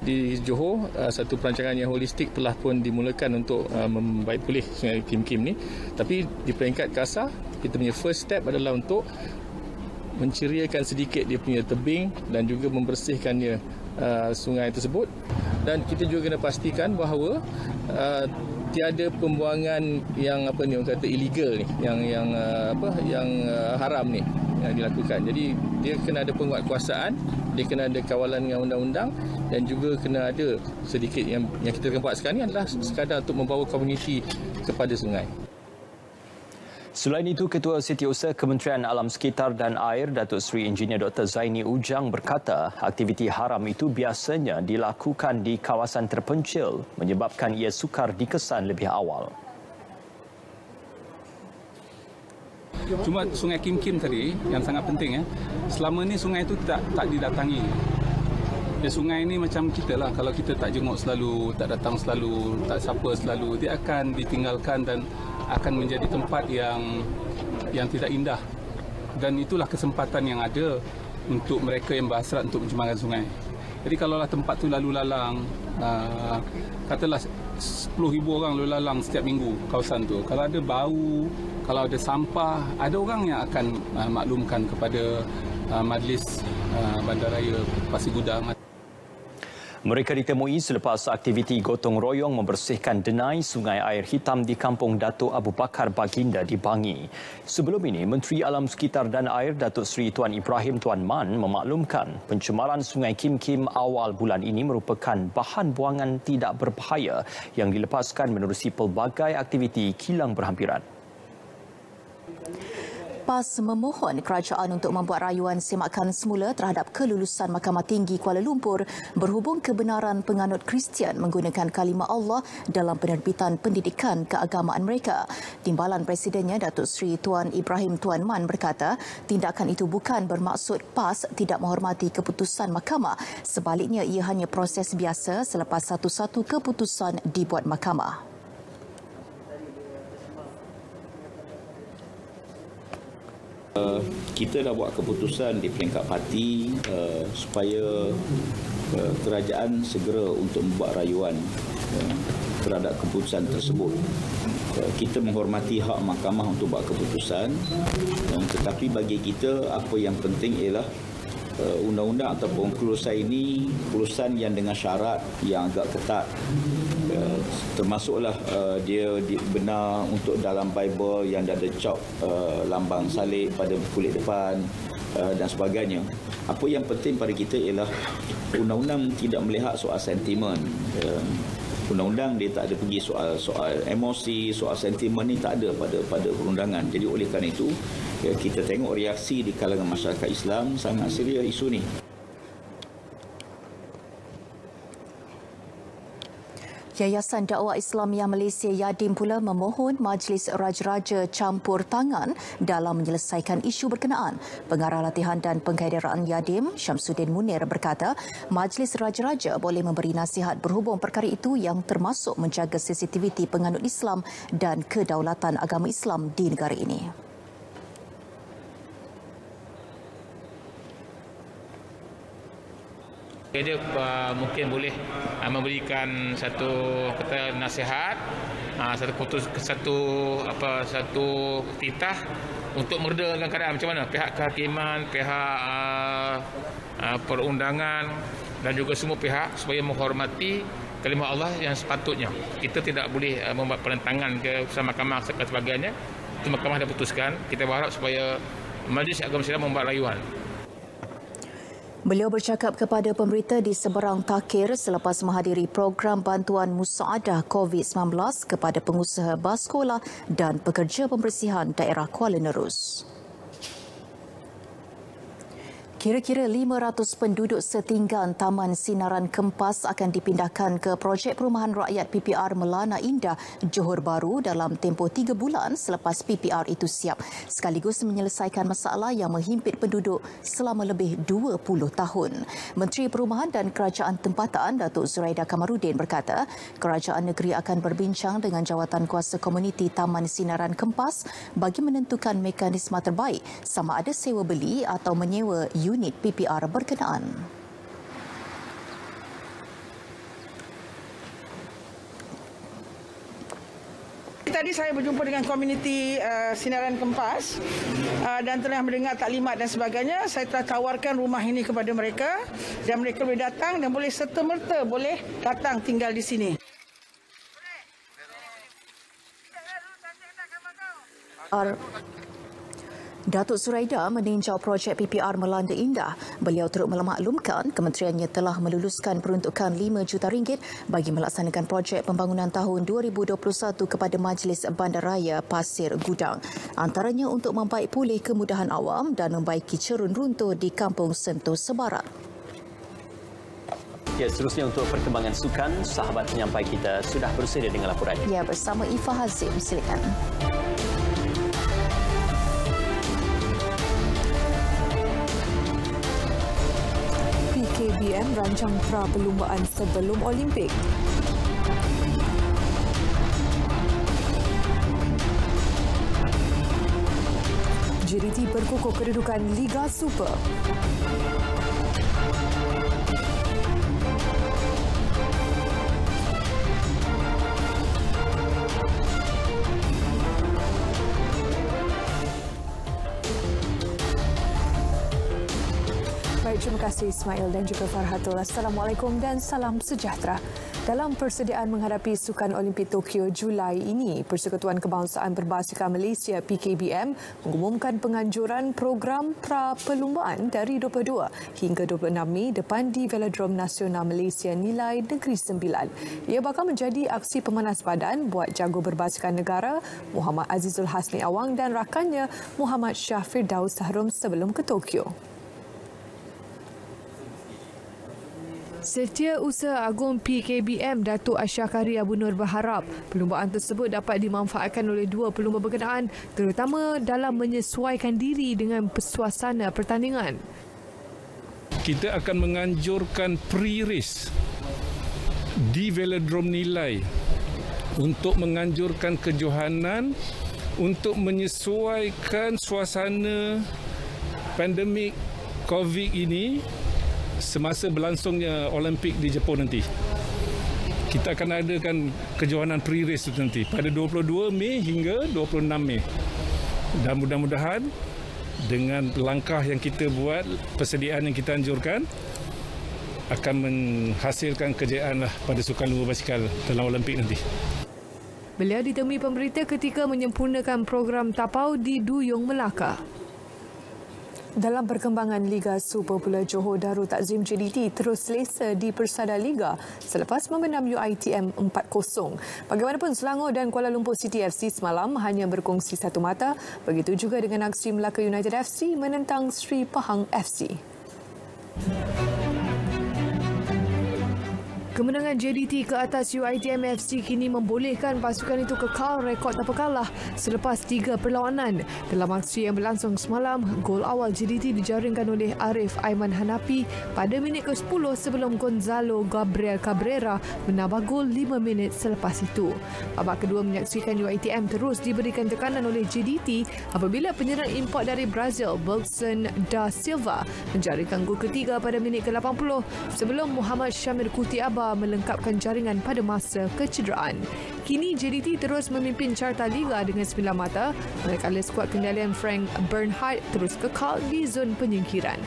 Di Johor, satu perancangan yang holistik telah pun dimulakan untuk membaik pulih sungai Kim Kim ni. Tapi di peringkat kasar, kita punya first step adalah untuk menceriakan sedikit dia punya tebing dan juga membersihkannya sungai tersebut. Dan kita juga kena pastikan bahawa tiada pembuangan yang orang kata illegal ni, yang haram ni yang dilakukan. Jadi dia kena ada penguatkuasaan, dia kena ada kawalan dengan undang-undang dan juga kena ada sedikit yang kita akan buat sekarang ni adalah sekadar untuk membawa komuniti kepada sungai. Selain itu, Ketua Setiausaha Kementerian Alam Sekitar dan Air, Datuk Seri Engineer Dr. Zaini Ujang berkata, aktiviti haram itu biasanya dilakukan di kawasan terpencil menyebabkan ia sukar dikesan lebih awal. Cuma Sungai Kim Kim tadi yang sangat penting selama ni sungai itu tak didatangi. Sungai ini macam kita lah, kalau kita tak jenguk selalu, tak datang selalu, tak sapa selalu, dia akan ditinggalkan dan akan menjadi tempat yang tidak indah. Dan itulah kesempatan yang ada untuk mereka yang berhasrat untuk pencemarkan sungai. Jadi kalaulah tempat tu lalu lalang, katalah 10,000 orang lalu lalang setiap minggu kawasan tu, kalau ada bau, kalau ada sampah, ada orang yang akan maklumkan kepada Majlis Bandaraya Pasir Gudang. Mereka ditemui selepas aktiviti gotong royong membersihkan denai sungai air hitam di Kampung Datuk Abu Bakar Baginda di Bangi. Sebelum ini, Menteri Alam Sekitar dan Air Datuk Seri Tuan Ibrahim Tuan Man memaklumkan pencemaran Sungai Kim Kim awal bulan ini merupakan bahan buangan tidak berbahaya yang dilepaskan menerusi pelbagai aktiviti kilang berhampiran. PAS memohon kerajaan untuk membuat rayuan semakan semula terhadap kelulusan Mahkamah Tinggi Kuala Lumpur berhubung kebenaran penganut Kristian menggunakan kalimah Allah dalam penerbitan pendidikan keagamaan mereka. Timbalan Presidennya Datuk Seri Tuan Ibrahim Tuan Man berkata, tindakan itu bukan bermaksud PAS tidak menghormati keputusan mahkamah. Sebaliknya, ia hanya proses biasa selepas satu-satu keputusan dibuat mahkamah. Kita dah buat keputusan di peringkat parti supaya kerajaan segera untuk membuat rayuan terhadap keputusan tersebut. Kita menghormati hak mahkamah untuk buat keputusan, tetapi bagi kita apa yang penting ialah undang-undang ataupun kelulusan ini kelulusan yang dengan syarat yang agak ketat, termasuklah dia benar untuk dalam Bible yang ada cop lambang salib pada kulit depan dan sebagainya. Apa yang penting pada kita ialah undang-undang tidak melihat soal sentimen. Undang-undang dia tak ada pergi soal emosi, soal sentimen ni tak ada pada perundangan. Jadi oleh kerana itu kita tengok reaksi di kalangan masyarakat Islam sangat serius isu ni. Yayasan Dakwah Islamiyah Malaysia Yadim pula memohon Majlis Raja-Raja campur tangan dalam menyelesaikan isu berkenaan. Pengarah Latihan dan Pengkaderaan Yadim, Syamsuddin Munir berkata, Majlis Raja-Raja boleh memberi nasihat berhubung perkara itu yang termasuk menjaga sensitiviti penganut Islam dan kedaulatan agama Islam di negara ini. Dia mungkin boleh memberikan satu nasihat, satu titah untuk meredakan keadaan macam mana pihak kehakiman, pihak perundangan dan juga semua pihak supaya menghormati kalimah Allah yang sepatutnya. Kita tidak boleh membuat perentangan ke mahkamah dan sebagainya. Itu mahkamah dah putuskan. Kita berharap supaya Majlis Agama Islam membuat rayuan. Beliau bercakap kepada pemberita di seberang Takir selepas menghadiri program bantuan musaadah COVID-19 kepada pengusaha bas sekolah dan pekerja pembersihan daerah Kuala Nerus. Kira-kira 500 penduduk setinggan Taman Sinaran Kempas akan dipindahkan ke projek perumahan rakyat PPR Melana Indah, Johor Bahru dalam tempoh 3 bulan selepas PPR itu siap, sekaligus menyelesaikan masalah yang menghimpit penduduk selama lebih 20 tahun. Menteri Perumahan dan Kerajaan Tempatan Datuk Zuraida Kamarudin berkata, kerajaan negeri akan berbincang dengan jawatan kuasa komuniti Taman Sinaran Kempas bagi menentukan mekanisme terbaik sama ada sewa beli atau menyewa unit PPR berkenaan. Tadi saya berjumpa dengan komuniti Sinaran Kempas dan telah mendengar taklimat dan sebagainya. Saya telah tawarkan rumah ini kepada mereka dan mereka boleh datang dan boleh serta-merta boleh datang tinggal di sini. Datuk Zuraida meninjau projek PPR Melanda Indah. Beliau turut memaklumkan kementeriannya telah meluluskan peruntukan RM5 juta bagi melaksanakan projek pembangunan tahun 2021 kepada Majlis Bandaraya Pasir Gudang. Antaranya untuk membaik pulih kemudahan awam dan membaiki cerun runtuh di Kampung Sentosa Barat. Ya, seterusnya untuk perkembangan sukan, sahabat penyampai kita sudah bersedia dengan laporan. Ya, bersama Ifah Hazim, silakan. PKBM rancang pra-perlumbaan sebelum Olimpik. JDT berkukuh kedudukan Liga Super. Baik, terima kasih Ismail dan juga Farhatul. Assalamualaikum dan salam sejahtera. Dalam persediaan menghadapi Sukan Olimpik Tokyo Julai ini, Persekutuan Kebangsaan Berbasikal Malaysia PKBM mengumumkan penganjuran program pra-perlumbaan dari 22 hingga 26 Mei depan di Velodrome Nasional Malaysia Nilai Negeri Sembilan. Ia bakal menjadi aksi pemanas badan buat jago berbasikal negara Muhammad Azizul Hasni Awang dan rakannya Muhammad Shah Firdaus Tahrum sebelum ke Tokyo. Setiausaha Agung PKBM Datuk Asyakari Abu Nur berharap perlumbaan tersebut dapat dimanfaatkan oleh dua pelumba berkenaan terutama dalam menyesuaikan diri dengan suasana pertandingan. Kita akan menganjurkan pre-race di Velodrome Nilai untuk menganjurkan kejohanan untuk menyesuaikan suasana pandemik COVID ini semasa berlangsungnya Olimpik di Jepun nanti. Kita akan adakan kejohanan pre-race itu nanti pada 22 Mei hingga 26 Mei. Dan mudah-mudahan dengan langkah yang kita buat, persediaan yang kita anjurkan akan menghasilkan kejayaan pada Sukan Lumba Basikal dalam Olimpik nanti. Beliau ditemui pemberita ketika menyempurnakan program tapau di Duyung Melaka. Dalam perkembangan Liga Super Pula Johor Darul Takzim JDT terus selesa di Persada Liga selepas memenang UiTM 4-0. Bagaimanapun Selangor dan Kuala Lumpur City FC semalam hanya berkongsi satu mata. Begitu juga dengan aksi Melaka United FC menentang Sri Pahang FC. Kemenangan JDT ke atas UiTM FC kini membolehkan pasukan itu kekal rekod tanpa kalah selepas 3 perlawanan. Dalam aksi yang berlangsung semalam, gol awal JDT dijaringkan oleh Arif Aiman Hanapi pada minit ke-10 sebelum Gonzalo Gabriel Cabrera menambah gol 5 minit selepas itu. Babak kedua menyaksikan UiTM terus diberikan tekanan oleh JDT apabila penyerang import dari Brazil, Wilson da Silva menjaringkan gol ketiga pada minit ke-80 sebelum Muhammad Syamir Kutiaba melengkapkan jaringan pada masa kecederaan. Kini JDT terus memimpin carta Liga dengan 9 mata, manakala skuad kendalian Frank Bernhardt terus kekal di zon penyingkiran.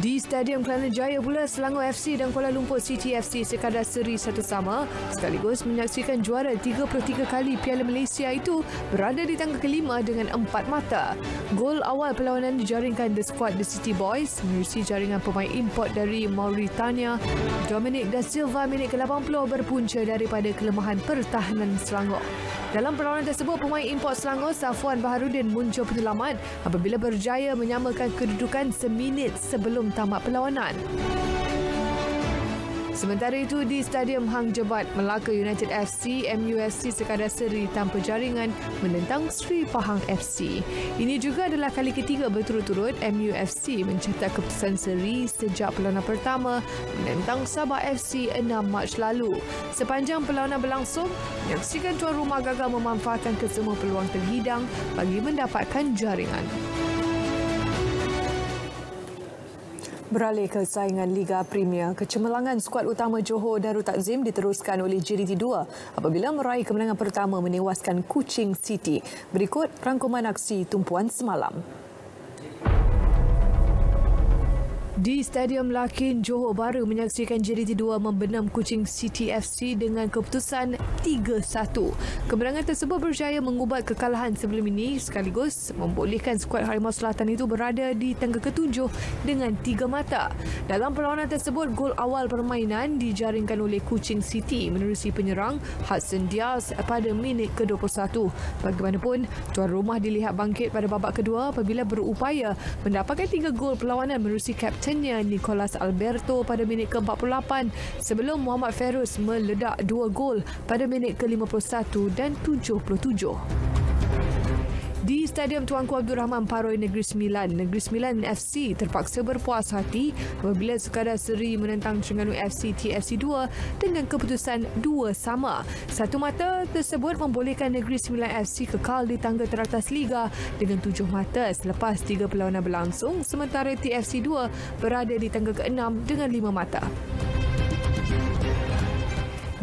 Di Stadium Kelana Jaya pula, Selangor FC dan Kuala Lumpur City FC sekadar seri satu sama sekaligus menyaksikan juara 33 kali Piala Malaysia itu berada di tangga kelima dengan 4 mata. Gol awal perlawanan dijaringkan The Squad The City Boys menerusi jaringan pemain import dari Mauritania. Dominic Da Silva minit ke-80 berpunca daripada kelemahan pertahanan Selangor. Dalam perlawanan tersebut, pemain import Selangor Safwan Baharudin muncul penyelamat apabila berjaya menyamakan kedudukan seminit sebelum tamat perlawanan. Sementara itu, di Stadium Hang Jebat, Melaka United FC, MUFC sekadar seri tanpa jaringan menentang Sri Pahang FC. Ini juga adalah kali ketiga berturut-turut MUFC mencetak keputusan seri sejak perlawanan pertama menentang Sabah FC 6 Mac lalu. Sepanjang perlawanan berlangsung, menyaksikan tuan rumah gagal memanfaatkan kesemua peluang terhidang bagi mendapatkan jaringan. Beralih ke saingan Liga Premier, kecemerlangan skuad utama Johor Darul Takzim diteruskan oleh JDT 2 apabila meraih kemenangan pertama menewaskan Kuching City. Berikut rangkuman aksi tumpuan semalam. Di Stadium Lakin, Johor baru menyaksikan JDT 2 membenam Kuching City FC dengan keputusan 3-1. Kemenangan tersebut berjaya mengubat kekalahan sebelum ini sekaligus membolehkan skuad Harimau Selatan itu berada di tangga ke-7 dengan 3 mata. Dalam perlawanan tersebut, gol awal permainan dijaringkan oleh Kuching City menerusi penyerang Hudson Diaz pada minit ke-21. Bagaimanapun, tuan rumah dilihat bangkit pada babak kedua apabila berupaya mendapatkan 3 gol perlawanan menerusi kapten Nicolas Alberto pada minit ke-48 sebelum Muhammad Ferus meledak 2 gol pada minit ke-51 dan 77. Di Stadium Tuanku Abdul Rahman Paroi Negeri Sembilan, Negeri Sembilan FC terpaksa berpuas hati apabila sekadar seri menentang Terengganu FC TFC 2 dengan keputusan 2-2. Satu mata tersebut membolehkan Negeri Sembilan FC kekal di tangga teratas Liga dengan 7 mata selepas 3 perlawanan berlangsung, sementara TFC 2 berada di tangga ke-6 dengan 5 mata.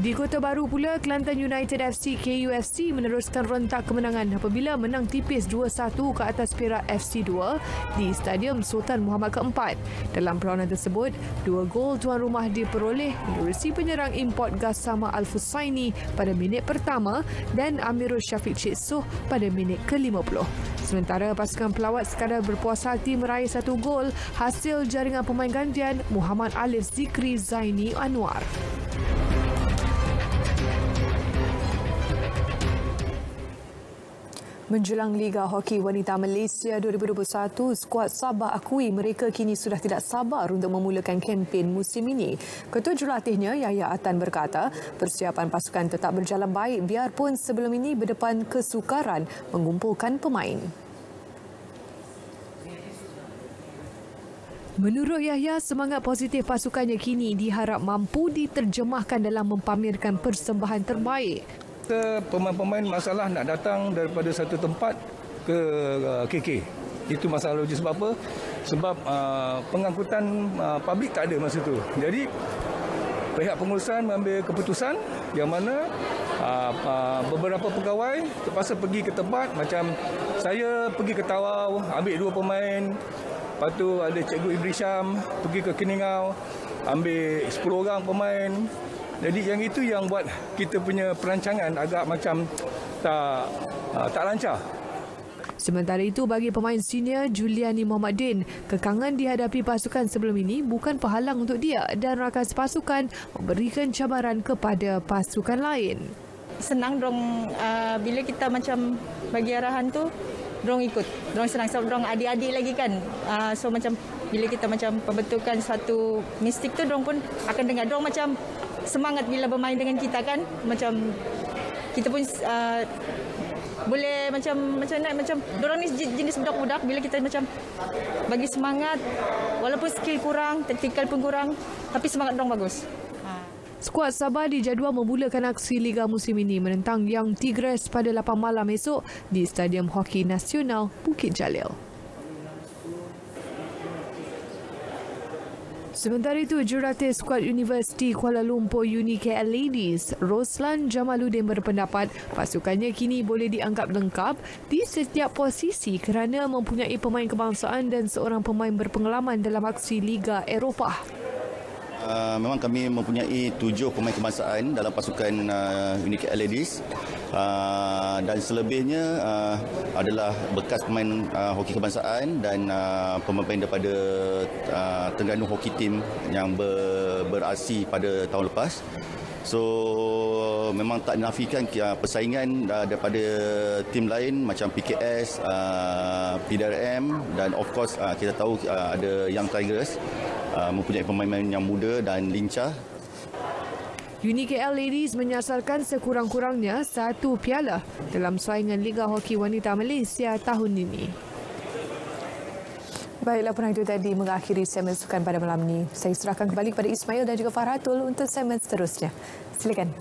Di Kota Baru pula, Kelantan United FC KUFC meneruskan rentak kemenangan apabila menang tipis 2-1 ke atas Perak FC 2 di Stadium Sultan Muhammad keempat. Dalam perlawanan tersebut, 2 gol tuan rumah diperoleh menerusi penyerang import Gassama Al-Fusaini pada minit pertama dan Amirul Syafiq Cik Soh pada minit ke-50. Sementara pasukan pelawat sekadar berpuas hati meraih 1 gol hasil jaringan pemain gantian Muhammad Alif Zikri Zaini Anwar. Menjelang Liga Hoki Wanita Malaysia 2021, skuad Sabah akui mereka kini sudah tidak sabar untuk memulakan kempen musim ini. Ketua Jurulatihnya, Yahya Atan berkata, persiapan pasukan tetap berjalan baik biarpun sebelum ini berdepan kesukaran mengumpulkan pemain. Menurut Yahya, semangat positif pasukannya kini diharap mampu diterjemahkan dalam mempamerkan persembahan terbaik. Pemain-pemain masalah nak datang daripada satu tempat ke KK. Itu masalah logis. Sebab apa? Sebab pengangkutan publik tak ada masa tu. Jadi pihak pengurusan mengambil keputusan yang mana beberapa pegawai terpaksa pergi ke tempat. Macam saya pergi ke Tawau, ambil 2 pemain. Lepas tu ada Cikgu Idris Syam pergi ke Keningau, ambil 10 orang pemain. Jadi yang itu yang buat kita punya perancangan agak macam tak lancar. Sementara itu, bagi pemain senior Juliani Mohammadin, kekangan dihadapi pasukan sebelum ini bukan penghalang untuk dia dan rakan sepasukan memberikan cabaran kepada pasukan lain. Senang dorong bila kita macam bagi arahan tu, dorong ikut. Dorong senang sebab dorong adik-adik lagi kan. So macam bila kita macam pembetulkan satu mistik tu, dorong pun akan dengar. Dorong macam semangat bila bermain dengan kita kan, macam kita pun boleh macam dorang ni jenis budak-budak, bila kita macam bagi semangat walaupun skill kurang, taktikal pun kurang, tapi semangat dorang bagus. Skuad Sabah dijadual memulakan aksi Liga musim ini menentang Young Tigres pada 8 malam esok di Stadium Hoki Nasional Bukit Jalil. Sementara itu, jurulatih skuad Universiti Kuala Lumpur UniKL Ladies, Roslan Jamaluddin berpendapat pasukannya kini boleh dianggap lengkap di setiap posisi kerana mempunyai pemain kebangsaan dan seorang pemain berpengalaman dalam aksi Liga Eropah. Memang kami mempunyai 7 pemain kebangsaan dalam pasukan UniKL Ladies dan selebihnya adalah bekas pemain hoki kebangsaan dan pemain daripada Terengganu Hoki Team yang berasi pada tahun lepas. So memang tak dinafikan persaingan daripada tim lain macam PKS, PDRM dan of course kita tahu ada Young Tigers mempunyai pemain-pemain yang muda dan lincah. UniKL Ladies menyasarkan sekurang-kurangnya 1 piala dalam saingan Liga Hoki Wanita Malaysia tahun ini. Baiklah, penang itu tadi mengakhiri segmen sukan pada malam ini. Saya serahkan kembali kepada Ismail dan juga Farhatul untuk segmen seterusnya. Silakan.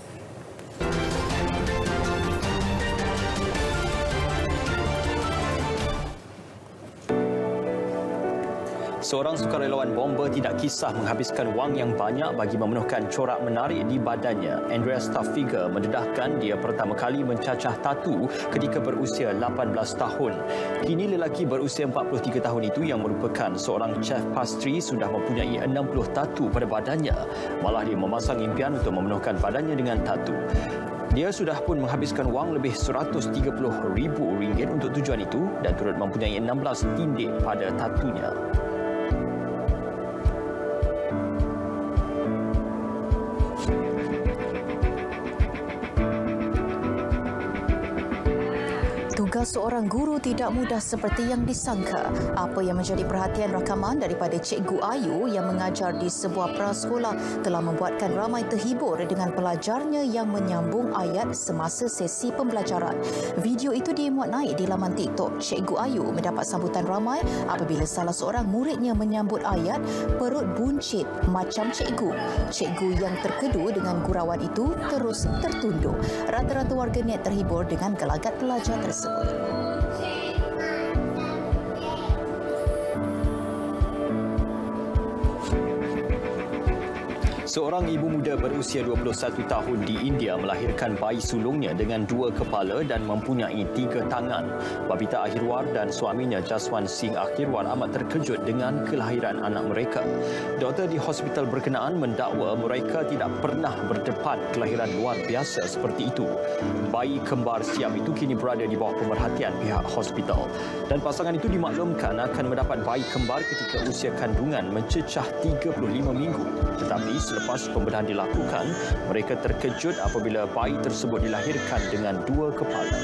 Seorang sukarelawan bomber tidak kisah menghabiskan wang yang banyak bagi memenuhkan corak menarik di badannya. Andrea Staffiger mendedahkan dia pertama kali mencacah tatu ketika berusia 18 tahun. Kini lelaki berusia 43 tahun itu yang merupakan seorang chef pastry sudah mempunyai 60 tatu pada badannya. Malah dia memasang impian untuk memenuhkan badannya dengan tatu. Dia sudah pun menghabiskan wang lebih RM130,000 untuk tujuan itu dan turut mempunyai 16 tindik pada tatunya. Salah seorang guru tidak mudah seperti yang disangka. Apa yang menjadi perhatian rakaman daripada Cikgu Ayu yang mengajar di sebuah prasekolah telah membuatkan ramai terhibur dengan pelajarnya yang menyambung ayat semasa sesi pembelajaran. Video itu dimuat naik di laman TikTok. Cikgu Ayu mendapat sambutan ramai apabila salah seorang muridnya menyambut ayat perut buncit macam cikgu. Cikgu yang terkedu dengan gurauan itu terus tertunduk. Rata-rata warganet terhibur dengan gelagat pelajar tersebut. Seorang ibu muda berusia 21 tahun di India melahirkan bayi sulungnya dengan 2 kepala dan mempunyai 3 tangan. Babita Akhirwar dan suaminya Jaswant Singh Akhirwar amat terkejut dengan kelahiran anak mereka. Doktor di hospital berkenaan mendakwa mereka tidak pernah berdepan kelahiran luar biasa seperti itu. Bayi kembar siam itu kini berada di bawah pemerhatian pihak hospital. Dan pasangan itu dimaklumkan akan mendapat bayi kembar ketika usia kandungan mencecah 35 minggu. Tetapi selepas pembedahan dilakukan, mereka terkejut apabila bayi tersebut dilahirkan dengan 2 kepala.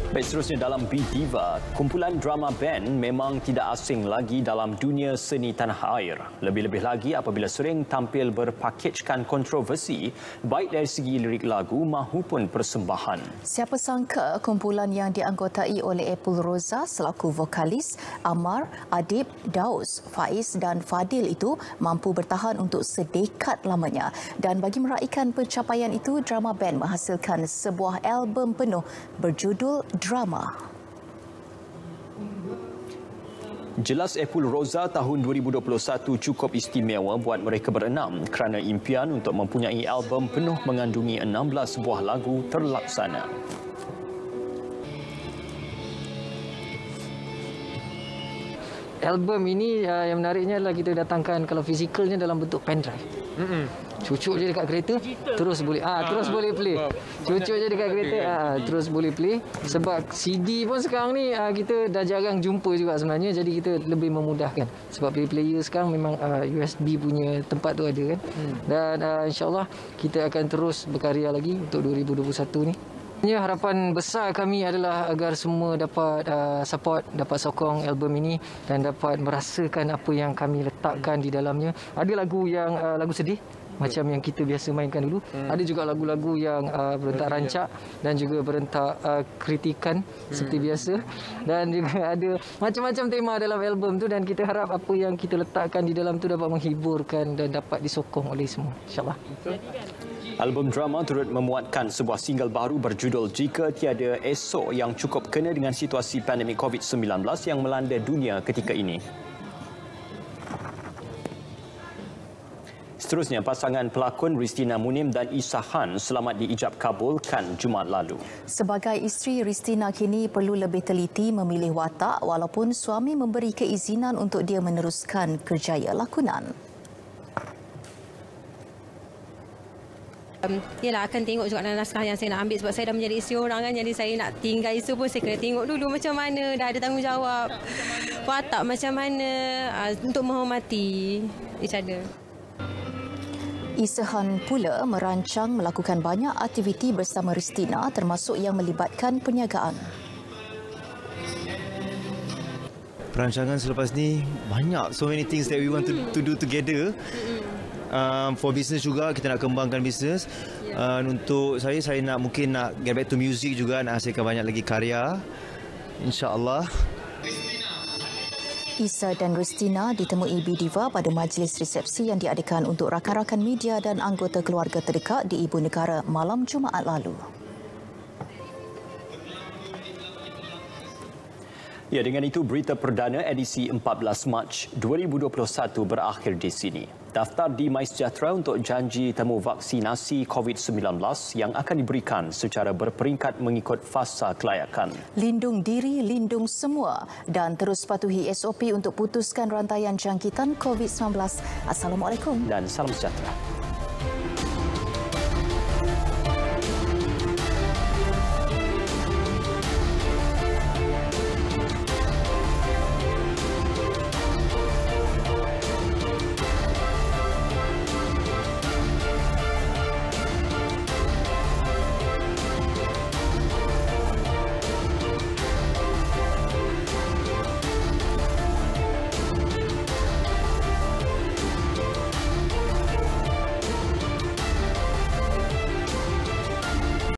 Baik, seterusnya dalam B-Diva, kumpulan drama band memang tidak asing lagi dalam dunia seni tanah air. Lebih-lebih lagi apabila sering tampil berpakejkan kontroversi baik dari segi lirik lagu mahupun persembahan. Siapa sangka kumpulan yang dianggotai oleh Epul Roza selaku vokalis, Amar, Adib, Daus, Faiz dan Fadil itu mampu bertahan untuk sedekad lamanya. Dan bagi meraihkan pencapaian itu, drama band menghasilkan sebuah album penuh berjudul Drama. Jelas Epul Roza tahun 2021 cukup istimewa buat mereka berenam kerana impian untuk mempunyai album penuh mengandungi 16 buah lagu terlaksana. Album ini yang menariknya adalah kita datangkan kalau fizikalnya dalam bentuk pendrive. Cucuk je dekat kereta terus boleh terus boleh play. Cucuk je dekat kereta terus boleh play. Sebab CD pun sekarang ni kita dah jarang jumpa juga sebenarnya, jadi kita lebih memudahkan. Sebab player sekarang memang USB punya tempat tu ada kan. Dan insya-Allah kita akan terus berkarya lagi untuk 2021 ni. Harapan besar kami adalah agar semua dapat support, dapat sokong album ini dan dapat merasakan apa yang kami letakkan di dalamnya. Ada lagu yang lagu sedih macam yang kita biasa mainkan dulu. Ada juga lagu-lagu yang berentak rancak dan juga berentak kritikan seperti biasa. Dan juga ada macam-macam tema dalam album tu dan kita harap apa yang kita letakkan di dalam tu dapat menghiburkan dan dapat disokong oleh semua. InsyaAllah. Album drama turut memuatkan sebuah single baru berjudul Jika Tiada Esok yang cukup kena dengan situasi pandemik COVID-19 yang melanda dunia ketika ini. Seterusnya, pasangan pelakon Ristina Munim dan Isa Han selamat diijab kabulkan Jumaat lalu. Sebagai isteri, Ristina kini perlu lebih teliti memilih watak walaupun suami memberi keizinan untuk dia meneruskan kerjaya lakonan. Yalah, akan tengok juga naskah yang saya nak ambil sebab saya dah menjadi isteri orang kan, jadi saya nak tinggal isu pun saya kena tengok dulu macam mana, dah ada tanggungjawab watak macam mana untuk menghormati each other. Isa Han pula merancang melakukan banyak aktiviti bersama Ristina termasuk yang melibatkan perniagaan. Perancangan selepas ni banyak, so many things that we want to do together. For business juga, kita nak kembangkan business. Untuk saya nak mungkin nak get back to music juga, nak hasilkan banyak lagi karya, insya-Allah. Isa dan Ristina ditemui B-Diva pada majlis resepsi yang diadakan untuk rakan-rakan media dan anggota keluarga terdekat di Ibu Negara malam Jumaat lalu. Ya, dengan itu berita perdana edisi 14 Mac 2021 berakhir di sini. Daftar di MySejahtera untuk janji temu vaksinasi COVID-19 yang akan diberikan secara berperingkat mengikut fasa kelayakan. Lindung diri, lindung semua dan terus patuhi SOP untuk putuskan rantaian jangkitan COVID-19. Assalamualaikum dan salam sejahtera.